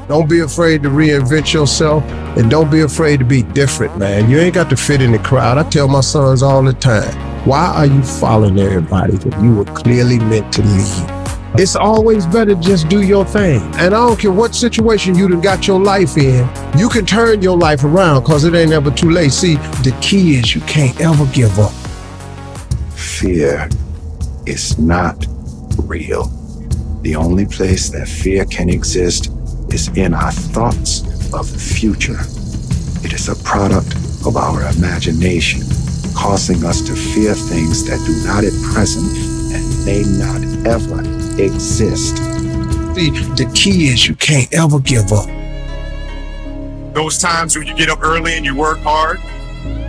Don't be afraid to reinvent yourself, and don't be afraid to be different, man. You ain't got to fit in the crowd. I tell my sons all the time, why are you following everybody that you were clearly meant to lead? It's always better to just do your thing. And I don't care what situation you done got your life in, you can turn your life around because it ain't ever too late. See, the key is you can't ever give up. Fear is not real. The only place that fear can exist is in our thoughts of the future. It is a product of our imagination, causing us to fear things that do not at present and may not ever exist. See, the key is you can't ever give up. Those times when you get up early and you work hard,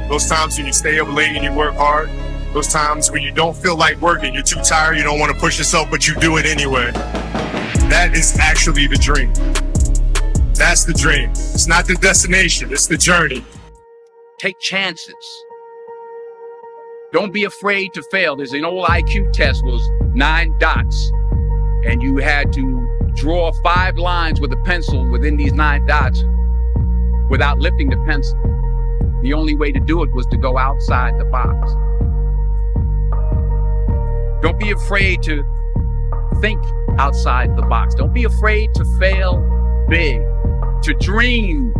those times when you stay up late and you work hard, those times when you don't feel like working, you're too tired, you don't want to push yourself, but you do it anyway. That is actually the dream. That's the dream. It's not the destination, it's the journey. Take chances. Don't be afraid to fail. There's an old IQ test, was 9 dots. And you had to draw 5 lines with a pencil within these 9 dots without lifting the pencil. The only way to do it was to go outside the box. Don't be afraid to think outside the box. Don't be afraid to fail big, to dream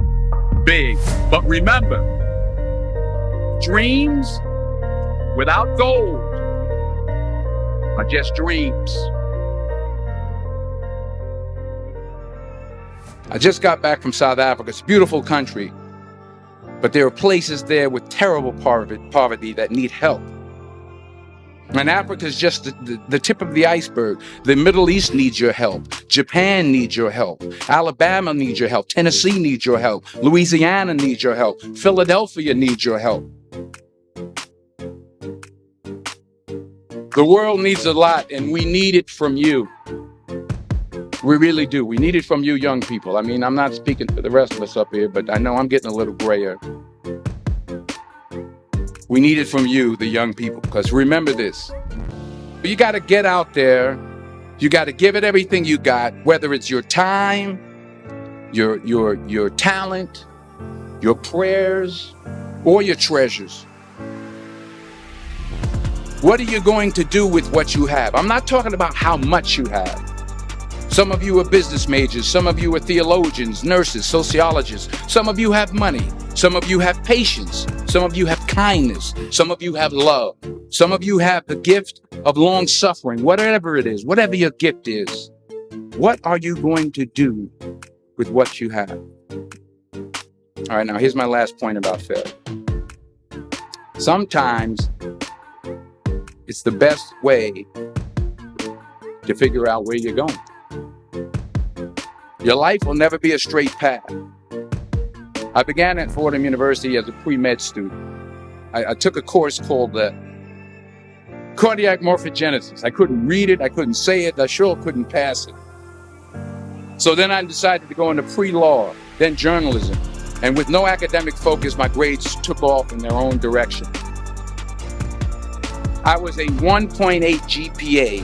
big. But remember, dreams without gold are just dreams. I just got back from South Africa. It's a beautiful country, but there are places there with terrible poverty that need help. And Africa is just the tip of the iceberg. The Middle East needs your help. Japan needs your help. Alabama needs your help. Tennessee needs your help. Louisiana needs your help. Philadelphia needs your help. The world needs a lot, and we need it from you. We really do. We need it from you young people. I mean, I'm not speaking for the rest of us up here, but I know I'm getting a little grayer. We need it from you, the young people, because remember this. You got to get out there. You got to give it everything you got, whether it's your time, your talent, your prayers, or your treasures. What are you going to do with what you have? I'm not talking about how much you have. Some of you are business majors. Some of you are theologians, nurses, sociologists. Some of you have money. Some of you have patience. Some of you have kindness. Some of you have love. Some of you have the gift of long suffering. Whatever it is, whatever your gift is, what are you going to do with what you have? All right, now here's my last point about failure. Sometimes it's the best way to figure out where you're going. Your life will never be a straight path. I began at Fordham University as a pre-med student. I took a course called cardiac morphogenesis. I couldn't read it, I couldn't say it, I sure couldn't pass it. So then I decided to go into pre-law, then journalism. And with no academic focus, my grades took off in their own direction. I was a 1.8 GPA.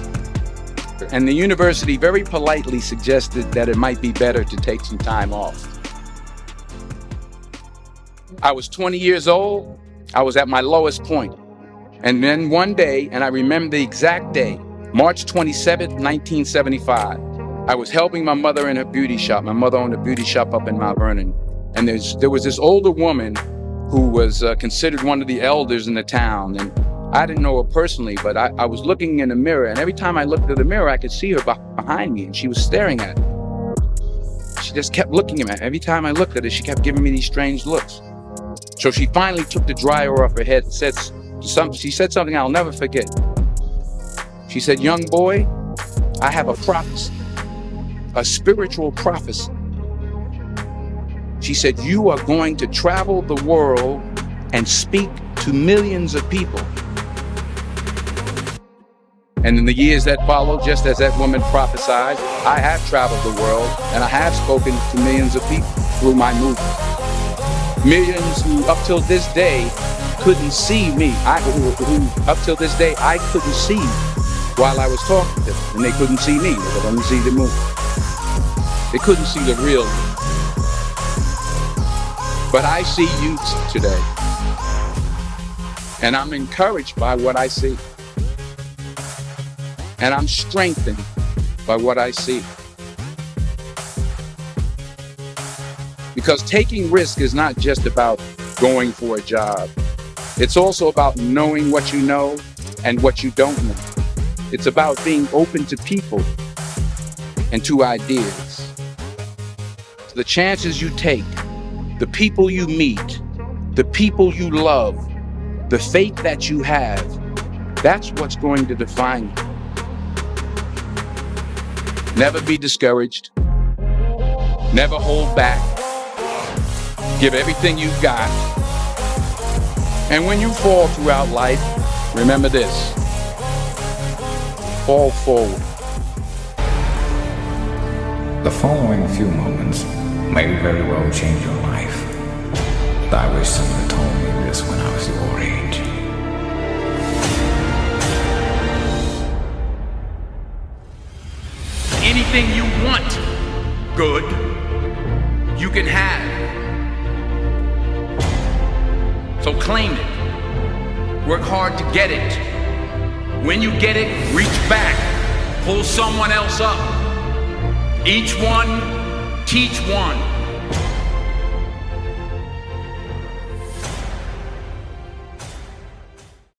And the university very politely suggested that it might be better to take some time off. I was 20 years old. I was at my lowest point. And then one day, and I remember the exact day, March 27th, 1975, I was helping my mother in her beauty shop. My mother owned a beauty shop up in Mount Vernon. And there was this older woman who was considered one of the elders in the town. And I didn't know her personally, but I was looking in the mirror, and every time I looked at the mirror, I could see her behind me, and she was staring at me. She just kept looking at me. Every time I looked at her, she kept giving me these strange looks. So she finally took the dryer off her head and she said something I'll never forget. She said, "Young boy, I have a prophecy, a spiritual prophecy." She said, "You are going to travel the world and speak to millions of people." And in the years that followed, just as that woman prophesied, I have traveled the world and I have spoken to millions of people through my movement. Millions who up till this day couldn't see me. Who up till this day I couldn't see while I was talking to them. And they couldn't see me, they could only see the movement. They couldn't see the real me. But I see you today. And I'm encouraged by what I see. And I'm strengthened by what I see. Because taking risk is not just about going for a job. It's also about knowing what you know and what you don't know. It's about being open to people and to ideas. So the chances you take, the people you meet, the people you love, the faith that you have, that's what's going to define you. Never be discouraged. Never hold back. Give everything you've got. And when you fall throughout life, remember this: fall forward. The following few moments may very well change your life. I wish someone had told me this when I was your age. Anything you want, good, you can have. So claim it. Work hard to get it. When you get it, reach back. Pull someone else up. Each one, teach one.